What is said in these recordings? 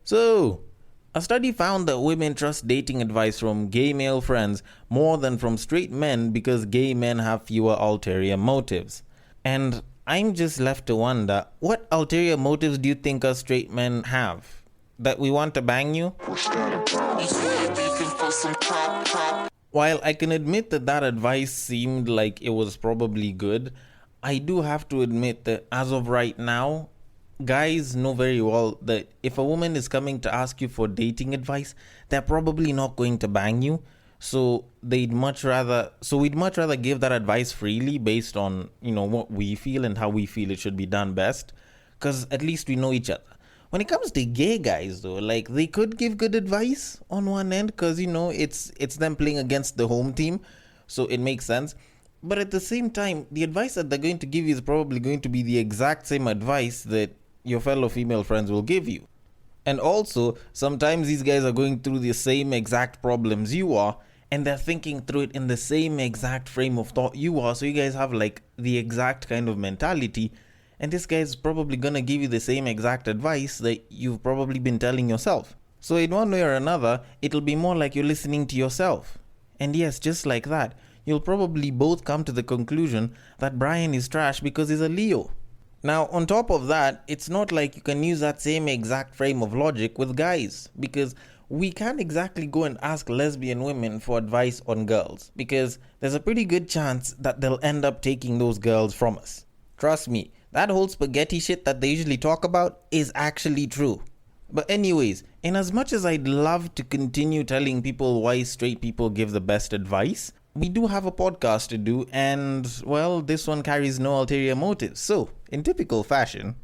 So, a study found that women trust dating advice from gay male friends more than from straight men because gay men have fewer ulterior motives. And I'm just left to wonder, what ulterior motives do you think us straight men have? That we want to bang you? While I can admit that advice seemed like it was probably good, I do have to admit that as of right now, guys know very well that if a woman is coming to ask you for dating advice, they're probably not going to bang you. So we'd much rather give that advice freely based on, what we feel and how we feel it should be done best, cuz at least we know each other. When it comes to gay guys though, like they could give good advice on one end cuz it's them playing against the home team, so it makes sense. But at the same time, the advice that they're going to give you is probably going to be the exact same advice that your fellow female friends will give you. And also, sometimes these guys are going through the same exact problems you are, and they're thinking through it in the same exact frame of thought you are, so you guys have like the exact kind of mentality, and this guy's probably gonna give you the same exact advice that you've probably been telling yourself. So in one way or another, it'll be more like you're listening to yourself. And yes, just like that, you'll probably both come to the conclusion that Brian is trash because he's a Leo. Now, on top of that, it's not like you can use that same exact frame of logic with guys, because we can't exactly go and ask lesbian women for advice on girls, because there's a pretty good chance that they'll end up taking those girls from us. Trust me, that whole spaghetti shit that they usually talk about is actually true. But anyways, in as much as I'd love to continue telling people why straight people give the best advice, we do have a podcast to do, and, well, this one carries no ulterior motives. So, in typical fashion,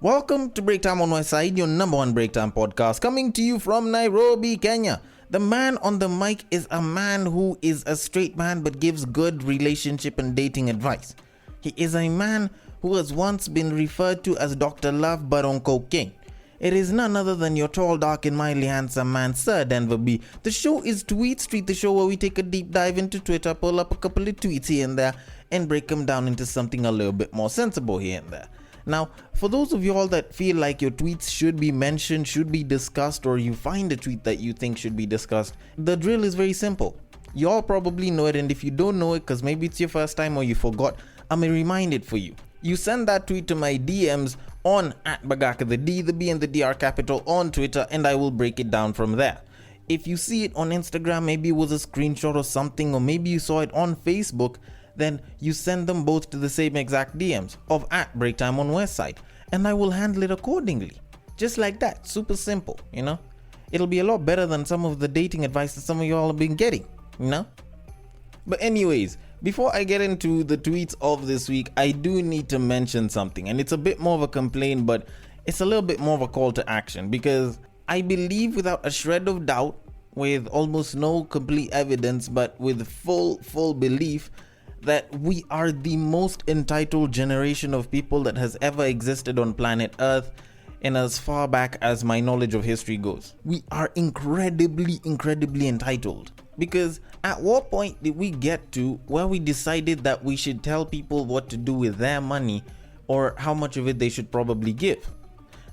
welcome to Break Time on West Side, your number one breakdown podcast, coming to you from Nairobi, Kenya. The man on the mic is a man who is a straight man but gives good relationship and dating advice. He is a man who has once been referred to as Dr. Love but on cocaine. It is none other than your tall, dark, and mildly handsome man, Sir Denver B. The show is Tweetstreet, the show where we take a deep dive into Twitter, pull up a couple of tweets here and there, and break them down into something a little bit more sensible here and there. Now, for those of you all that feel like your tweets should be mentioned, should be discussed, or you find a tweet that you think should be discussed, the drill is very simple. You all probably know it, and if you don't know it, because maybe it's your first time or you forgot, I'm going to remind it for you. You send that tweet to my DMs on @Bagaka, the D, the B, and the D are capital on Twitter, and I will break it down from there. If you see it on Instagram, maybe it was a screenshot or something, or maybe you saw it on Facebook, then you send them both to the same exact DMs of @Breaktime on Westside, and I will handle it accordingly. Just like that, super simple, It'll be a lot better than some of the dating advice that some of you all have been getting, But anyways, before I get into the tweets of this week, I do need to mention something, and it's a bit more of a complaint, but it's a little bit more of a call to action, because I believe without a shred of doubt, with almost no complete evidence, but with full belief, that we are the most entitled generation of people that has ever existed on planet Earth, and as far back as my knowledge of history goes. We are incredibly entitled. Because at what point did we get to where we decided that we should tell people what to do with their money or how much of it they should probably give?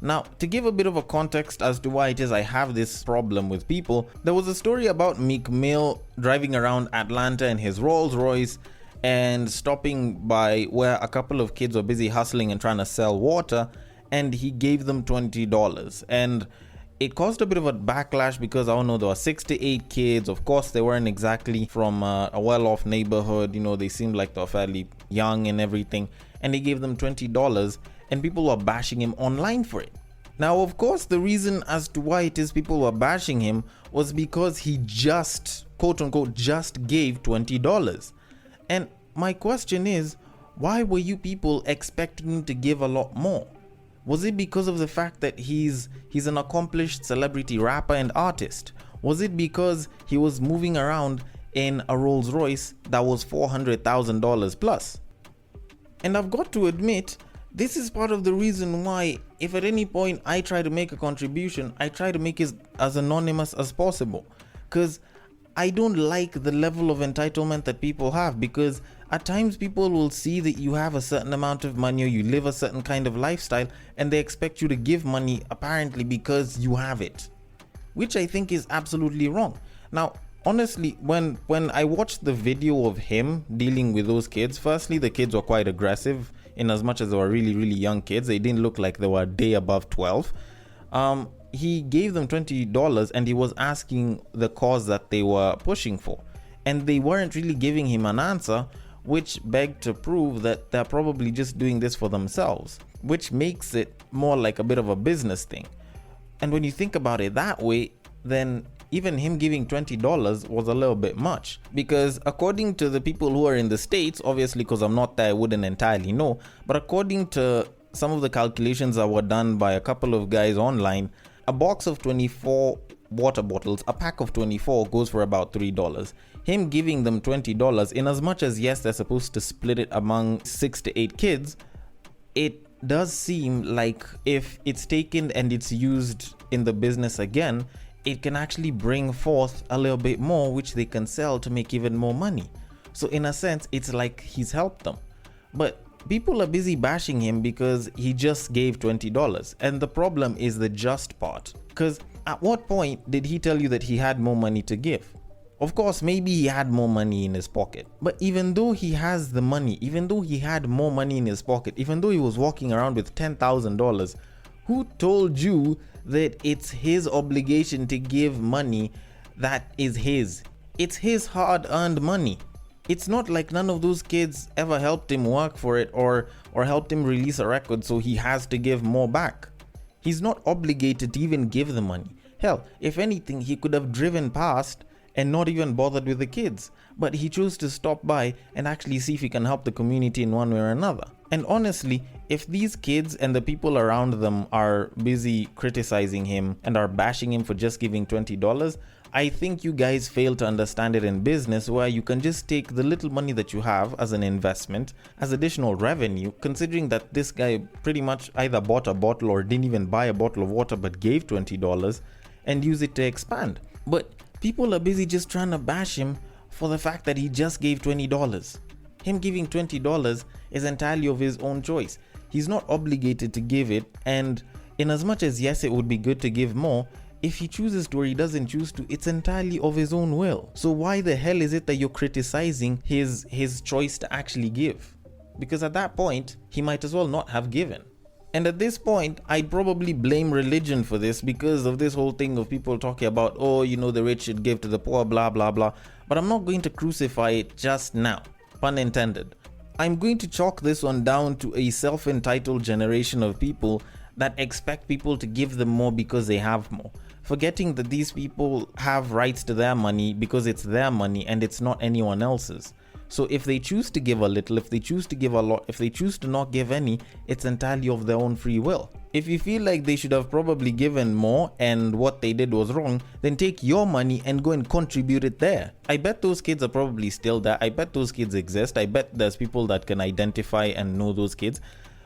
Now, to give a bit of a context as to why it is I have this problem with people, there was a story about Meek Mill driving around Atlanta in his Rolls Royce and stopping by where a couple of kids were busy hustling and trying to sell water, and he gave them $20. And it caused a bit of a backlash because, I don't know, there were 6 to 8 kids. Of course, they weren't exactly from a well-off neighborhood. They seemed like they were fairly young and everything. And he gave them $20, and people were bashing him online for it. Now, of course, the reason as to why it is people were bashing him was because he just, quote-unquote, just gave $20. And my question is, why were you people expecting him to give a lot more? Was it because of the fact that he's an accomplished celebrity rapper and artist? Was it because he was moving around in a Rolls Royce that was $400,000 plus? And I've got to admit, this is part of the reason why, if at any point I try to make a contribution, I try to make it as anonymous as possible. Because I don't like the level of entitlement that people have, because At times, people will see that you have a certain amount of money or you live a certain kind of lifestyle, and they expect you to give money apparently because you have it, which I think is absolutely wrong. Now, honestly, when I watched the video of him dealing with those kids, firstly, the kids were quite aggressive in as much as they were really, really young kids. They didn't look like they were a day above 12. He gave them $20 and he was asking the cause that they were pushing for. And they weren't really giving him an answer, which begged to prove that they're probably just doing this for themselves, which makes it more like a bit of a business thing. And when you think about it that way, then even him giving $20 was a little bit much, because according to the people who are in the States, obviously because I'm not there, I wouldn't entirely know, but according to some of the calculations that were done by a couple of guys online, a box of 24 water bottles, a pack of 24 goes for about $3. Him giving them $20, in as much as yes, they're supposed to split it among 6 to 8 kids, it does seem like if it's taken and it's used in the business again, it can actually bring forth a little bit more, which they can sell to make even more money. So in a sense, it's like he's helped them. But people are busy bashing him because he just gave $20. And the problem is the just part. Because at what point did he tell you that he had more money to give? Of course, maybe he had more money in his pocket. But even though he has the money, even though he had more money in his pocket, even though he was walking around with $10,000, who told you that it's his obligation to give money that is his? It's his hard-earned money. It's not like none of those kids ever helped him work for it or helped him release a record, so he has to give more back. He's not obligated to even give the money. Hell, if anything, he could have driven past and not even bothered with the kids, but he chose to stop by and actually see if he can help the community in one way or another. And honestly, if these kids and the people around them are busy criticizing him and are bashing him for just giving $20, I think you guys fail to understand it in business, where you can just take the little money that you have as an investment, as additional revenue, considering that this guy pretty much either bought a bottle or didn't even buy a bottle of water but gave $20, and use it to expand. But people are busy just trying to bash him for the fact that he just gave $20. Him giving $20 is entirely of his own choice. He's not obligated to give it, and in as much as yes, it would be good to give more, if he chooses to or he doesn't choose to, it's entirely of his own will. So why the hell is it that you're criticizing his choice to actually give? Because at that point, he might as well not have given. And at this point, I'd probably blame religion for this, because of this whole thing of people talking about, oh, you know, the rich should give to the poor, blah, blah, blah. But I'm not going to crucify it just now, pun intended. I'm going to chalk this one down to a self-entitled generation of people that expect people to give them more because they have more, forgetting that these people have rights to their money because it's their money and it's not anyone else's. So if they choose to give a little, if they choose to give a lot, if they choose to not give any, it's entirely of their own free will. If you feel like they should have probably given more and what they did was wrong, then take your money and go and contribute it there. I bet those kids are probably still there. I bet those kids exist. I bet there's people that can identify and know those kids.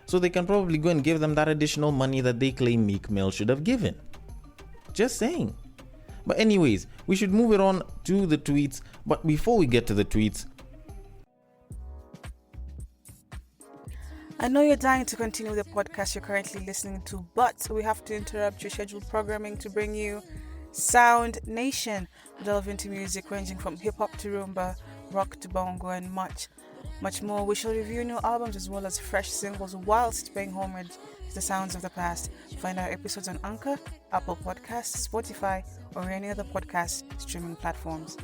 So they can probably go and give them that additional money that they claim Meek Mill should have given. Just saying. But anyways, we should move it on to the tweets. But before we get to the tweets, I know you're dying to continue the podcast you're currently listening to, but we have to interrupt your scheduled programming to bring you Sound Nation. We delve into music ranging from hip-hop to rumba, rock to bongo, and much more. We shall review new albums as well as fresh singles whilst paying homage to the sounds of the past. Find our episodes on Anchor, Apple Podcasts, Spotify, or any other podcast streaming platforms.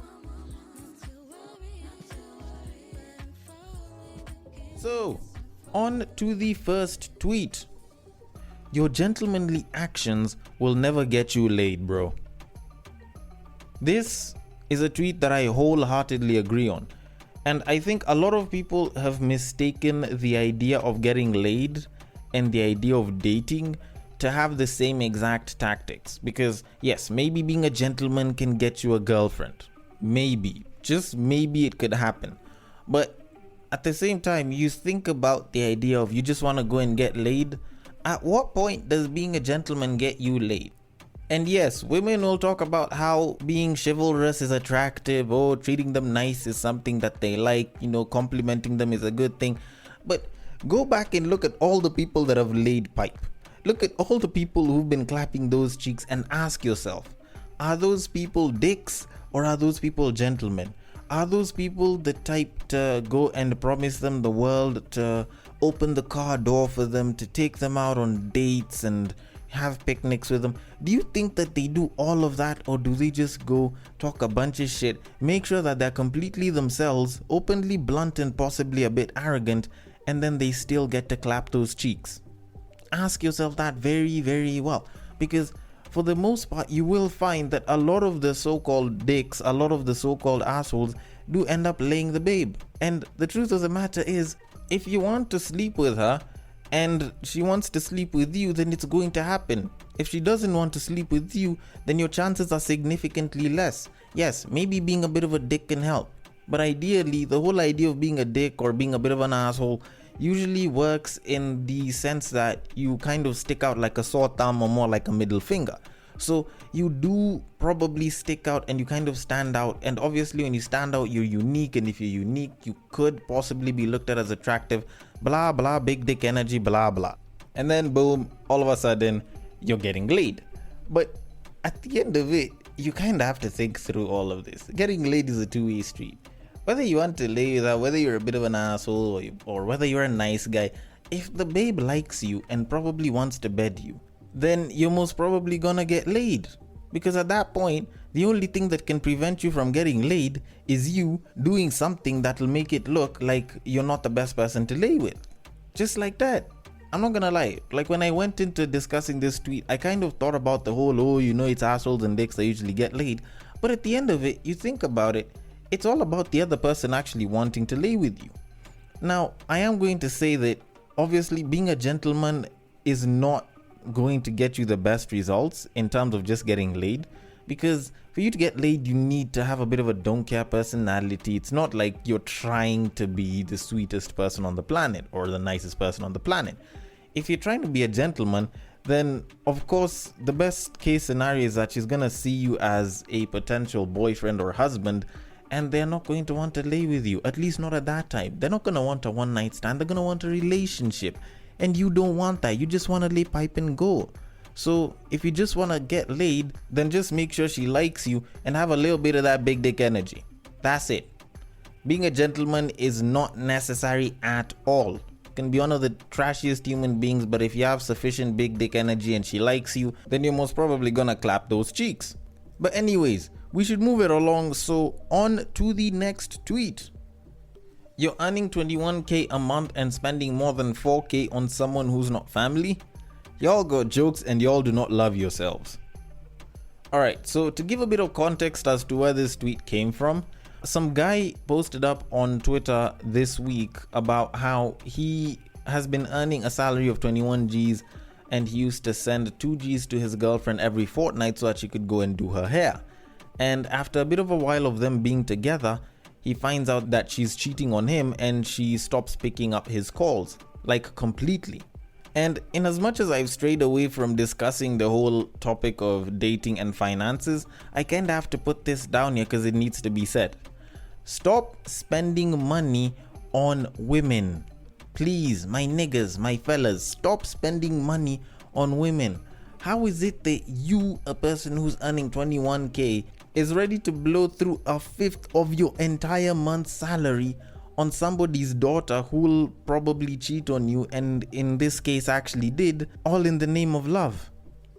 So, on to the first tweet. Your gentlemanly actions will never get you laid, bro. This is a tweet that I wholeheartedly agree on. And I think a lot of people have mistaken the idea of getting laid and the idea of dating to have the same exact tactics. Because yes, maybe being a gentleman can get you a girlfriend. Maybe. Just maybe it could happen. But at the same time, you think about the idea of you just want to go and get laid. At what point does being a gentleman get you laid? And yes, women will talk about how being chivalrous is attractive, or treating them nice is something that they like, complimenting them is a good thing. But go back and look at all the people that have laid pipe. Look at all the people who've been clapping those cheeks and ask yourself, are those people dicks or are those people gentlemen? Are those people the type to go and promise them the world, to open the car door for them, to take them out on dates and have picnics with them? Do you think that they do all of that, or do they just go talk a bunch of shit, make sure that they're completely themselves, openly blunt and possibly a bit arrogant, and then they still get to clap those cheeks? Ask yourself that very, very well, because for the most part you will find that a lot of the so-called dicks, a lot of the so-called assholes do end up laying the babe. And the truth of the matter is, if you want to sleep with her and she wants to sleep with you, then it's going to happen. If she doesn't want to sleep with you, then your chances are significantly less. Yes, maybe being a bit of a dick can help, but ideally the whole idea of being a dick or being a bit of an asshole usually works in the sense that you kind of stick out like a sore thumb, or more like a middle finger. So you do probably stick out and you kind of stand out, and obviously when you stand out you're unique, and if you're unique you could possibly be looked at as attractive, blah blah, big dick energy, blah blah, and then boom, all of a sudden you're getting laid. But at the end of it, you kind of have to think through all of this. Getting laid is a two-way street. Whether you want to lay with her, whether you're a bit of an asshole, or whether you're a nice guy, if the babe likes you and probably wants to bed you, then you're most probably gonna get laid. Because at that point, the only thing that can prevent you from getting laid is you doing something that'll make it look like you're not the best person to lay with. Just like that. I'm not gonna lie, like when I went into discussing this tweet, I kind of thought about the whole, it's assholes and dicks that usually get laid. But at the end of it, you think about it, it's all about the other person actually wanting to lay with you. Now, I am going to say that obviously being a gentleman is not going to get you the best results in terms of just getting laid, because for you to get laid you need to have a bit of a don't care personality. It's not like you're trying to be the sweetest person on the planet or the nicest person on the planet. If you're trying to be a gentleman, then of course the best case scenario is that she's gonna see you as a potential boyfriend or husband, and they're not going to want to lay with you, at least not at that time. They're not gonna want a one night stand, they're gonna want a relationship. And you don't want that. You just want to lay pipe and go. So if you just want to get laid, then just make sure she likes you and have a little bit of that big dick energy. That's it. Being a gentleman is not necessary at all. You can be one of the trashiest human beings, but if you have sufficient big dick energy and she likes you, then you're most probably gonna clap those cheeks. But anyways, we should move it along. So on to the next tweet. You're earning 21k a month and spending more than 4k on someone who's not family? Y'all got jokes and y'all do not love yourselves. Alright, so to give a bit of context as to where this tweet came from, some guy posted up on Twitter this week about how he has been earning a salary of 21 Gs and he used to send 2 Gs to his girlfriend every fortnight so that she could go and do her hair. And after a bit of a while of them being together, he finds out that she's cheating on him and she stops picking up his calls, like completely. And in as much as I've strayed away from discussing the whole topic of dating and finances, I kinda have to put this down here because it needs to be said. Stop spending money on women. Please, my niggas, my fellas, stop spending money on women. How is it that you, a person who's earning 21k, is ready to blow through a fifth of your entire month's salary on somebody's daughter who will probably cheat on you, and in this case actually did, all in the name of love?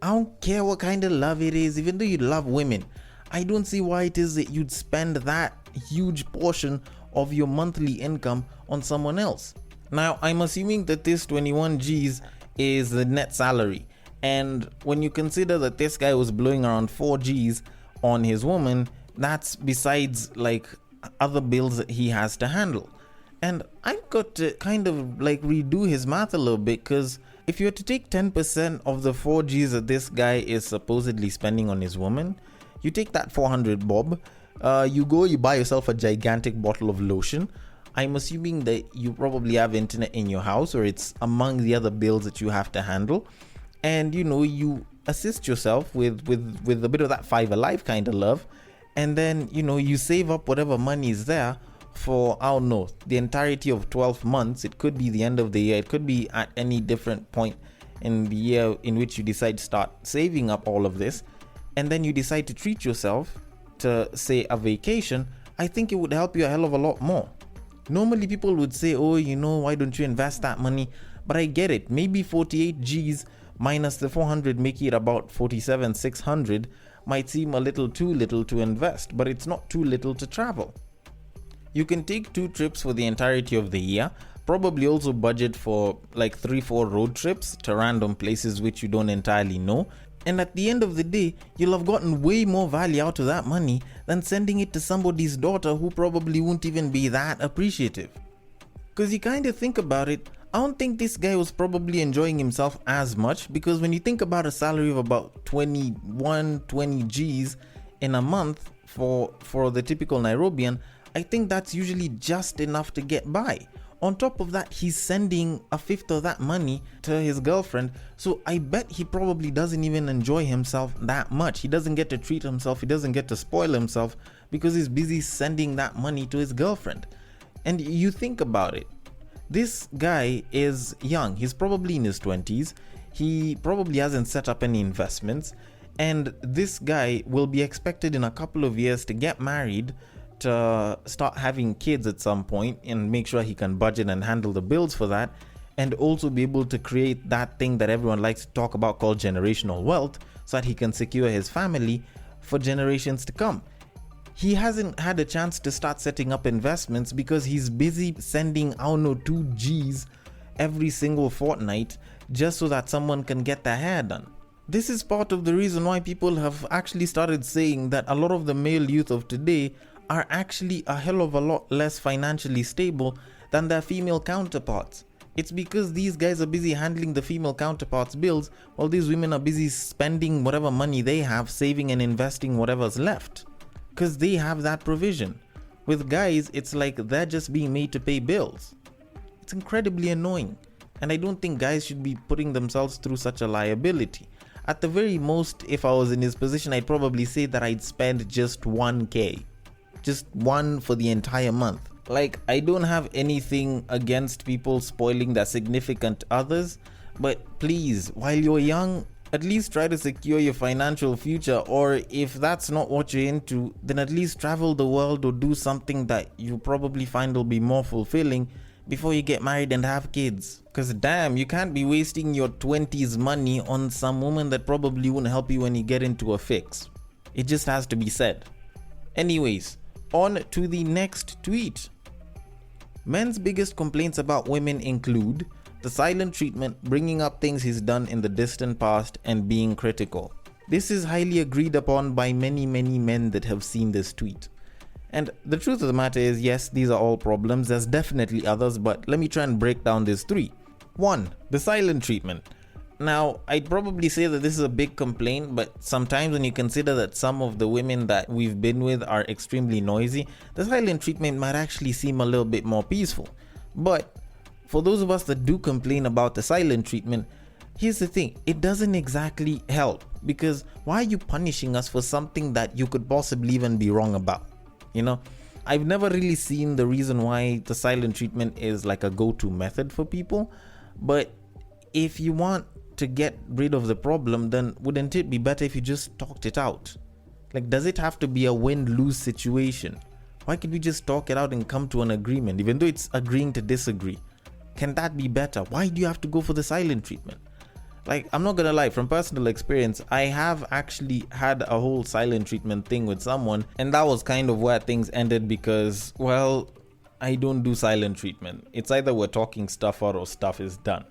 I don't care what kind of love it is. Even though you love women, I don't see why it is that you'd spend that huge portion of your monthly income on someone else. Now, I'm assuming that this 21 Gs is the net salary, and when you consider that this guy was blowing around 4 Gs on his woman, that's besides like other bills that he has to handle. And I've got to kind of like redo his math a little bit, because if you were to take 10% of the 4 Gs that this guy is supposedly spending on his woman, you take that 400 bob, you buy yourself a gigantic bottle of lotion. I'm assuming that you probably have internet in your house, or it's among the other bills that you have to handle. And you assist yourself with a bit of that five alive kind of love, and then you save up whatever money is there for, I don't know, the entirety of 12 months. It could be the end of the year, it could be at any different point in the year in which you decide to start saving up all of this, and then you decide to treat yourself to, say, a vacation. I think it would help you a hell of a lot more. Normally people would say, oh, why don't you invest that money? But I get it. Maybe 48 G's minus the 400, making it about 47,600, might seem a little too little to invest, but it's not too little to travel. You can take 2 trips for the entirety of the year, probably also budget for like 3-4 road trips to random places which you don't entirely know. And at the end of the day, you'll have gotten way more value out of that money than sending it to somebody's daughter who probably won't even be that appreciative. Because you kind of think about it, I don't think this guy was probably enjoying himself as much, because when you think about a salary of about 20 G's in a month for the typical Nairobian, I think that's usually just enough to get by. On top of that, he's sending a fifth of that money to his girlfriend, so I bet he probably doesn't even enjoy himself that much. He doesn't get to treat himself, he doesn't get to spoil himself, because he's busy sending that money to his girlfriend. And you think about it, this guy is young, he's probably in his 20s, he probably hasn't set up any investments, and this guy will be expected in a couple of years to get married, to start having kids at some point, and make sure he can budget and handle the bills for that, and also be able to create that thing that everyone likes to talk about called generational wealth, so that he can secure his family for generations to come. He hasn't had a chance to start setting up investments because he's busy sending, I don't know, 2 G's every single fortnight just so that someone can get their hair done. This is part of the reason why people have actually started saying that a lot of the male youth of today are actually a hell of a lot less financially stable than their female counterparts. It's because these guys are busy handling the female counterparts' bills, while these women are busy spending whatever money they have, saving and investing whatever's left, because they have that provision. With guys, it's like they're just being made to pay bills. It's incredibly annoying, and I don't think guys should be putting themselves through such a liability. At the very most, if I was in his position, I'd probably say that I'd spend just 1K. Just one for the entire month. Like, I don't have anything against people spoiling their significant others, but please, while you're young, at least try to secure your financial future, or if that's not what you're into, then at least travel the world or do something that you probably find will be more fulfilling before you get married and have kids. Cause damn, you can't be wasting your 20s money on some woman that probably won't help you when you get into a fix. It just has to be said. Anyways, on to the next tweet. Men's biggest complaints about women include the silent treatment, bringing up things he's done in the distant past, and being critical. This is highly agreed upon by many men that have seen this tweet. And the truth of the matter is, yes, these are all problems. There's definitely others, but let me try and break down these 3. 1. The silent treatment. Now, I'd probably say that this is a big complaint, but sometimes when you consider that some of the women that we've been with are extremely noisy, the silent treatment might actually seem a little bit more peaceful. But for those of us that do complain about the silent treatment, here's the thing, it doesn't exactly help, because why are you punishing us for something that you could possibly even be wrong about? I've never really seen the reason why the silent treatment is like a go-to method for people, but if you want to get rid of the problem, then wouldn't it be better if you just talked it out? Like, does it have to be a win-lose situation? Why can't we just talk it out and come to an agreement, even though it's agreeing to disagree? Can that be better? Why do you have to go for the silent treatment? Like, I'm not gonna lie, from personal experience, I have actually had a whole silent treatment thing with someone, and that was kind of where things ended because, well, I don't do silent treatment. It's either we're talking stuff out or stuff is done.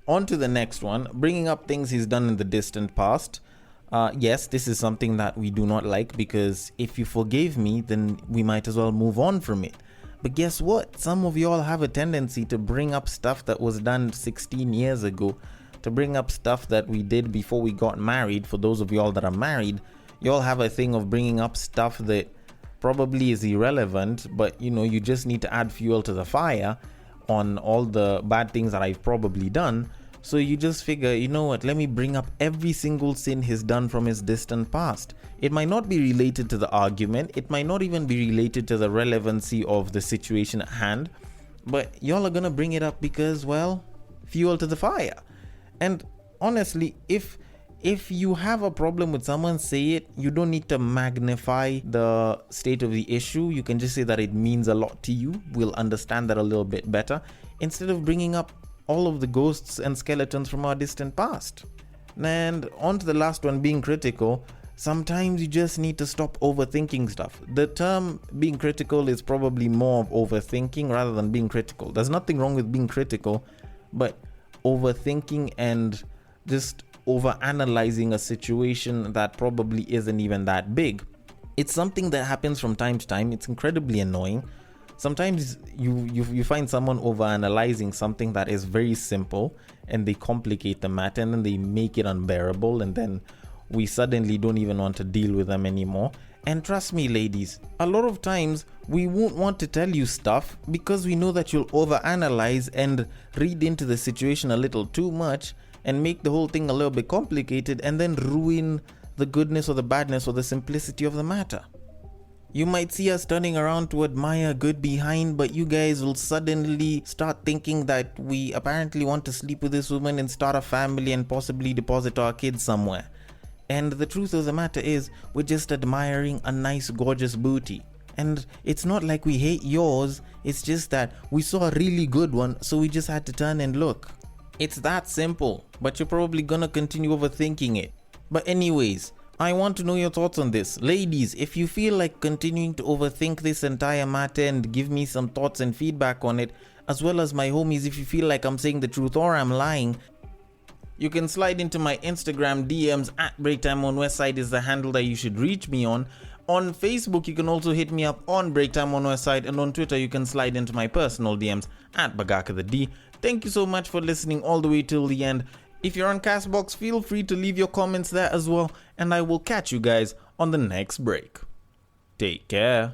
On to the next one, bringing up things he's done in the distant past. Yes, this is something that we do not like, because if you forgave me, then we might as well move on from it. But guess what? Some of y'all have a tendency to bring up stuff that was done 16 years ago, to bring up stuff that we did before we got married. For those of y'all that are married, y'all have a thing of bringing up stuff that probably is irrelevant, but you just need to add fuel to the fire on all the bad things that I've probably done, So you just figure, you know what, let me bring up every single sin he's done from his distant past. It might not be related to the argument, it might not even be related to the relevancy of the situation at hand, but y'all are gonna bring it up because, well, fuel to the fire. And honestly, if you have a problem with someone, say it. You don't need to magnify the state of the issue. You can just say that it means a lot to you. We'll understand that a little bit better, instead of bringing up all of the ghosts and skeletons from our distant past. And on to the last one, being critical. Sometimes you just need to stop overthinking stuff. The term being critical is probably more of overthinking rather than being critical. There's nothing wrong with being critical, but overthinking and just overanalyzing a situation that probably isn't even that big. It's something that happens from time to time. It's incredibly annoying. Sometimes you find someone overanalyzing something that is very simple, and they complicate the matter, and then they make it unbearable, and then we suddenly don't even want to deal with them anymore. And trust me, ladies, a lot of times we won't want to tell you stuff because we know that you'll overanalyze and read into the situation a little too much and make the whole thing a little bit complicated, and then ruin the goodness or the badness or the simplicity of the matter. You might see us turning around to admire good behind, but you guys will suddenly start thinking that we apparently want to sleep with this woman and start a family and possibly deposit our kids somewhere. And the truth of the matter is, we're just admiring a nice, gorgeous booty. And it's not like we hate yours, it's just that we saw a really good one, so we just had to turn and look. It's that simple, but you're probably gonna continue overthinking it. But anyways, I want to know your thoughts on this. Ladies, if you feel like continuing to overthink this entire matter and give me some thoughts and feedback on it, as well as my homies, if you feel like I'm saying the truth or I'm lying, you can slide into my Instagram DMs at Breaktime on Westside is the handle that you should reach me on. On Facebook, you can also hit me up on Breaktime on Westside, and on Twitter, you can slide into my personal DMs at Bagaka the D. Thank you so much for listening all the way till the end. If you're on Castbox, feel free to leave your comments there as well, and I will catch you guys on the next break. Take care.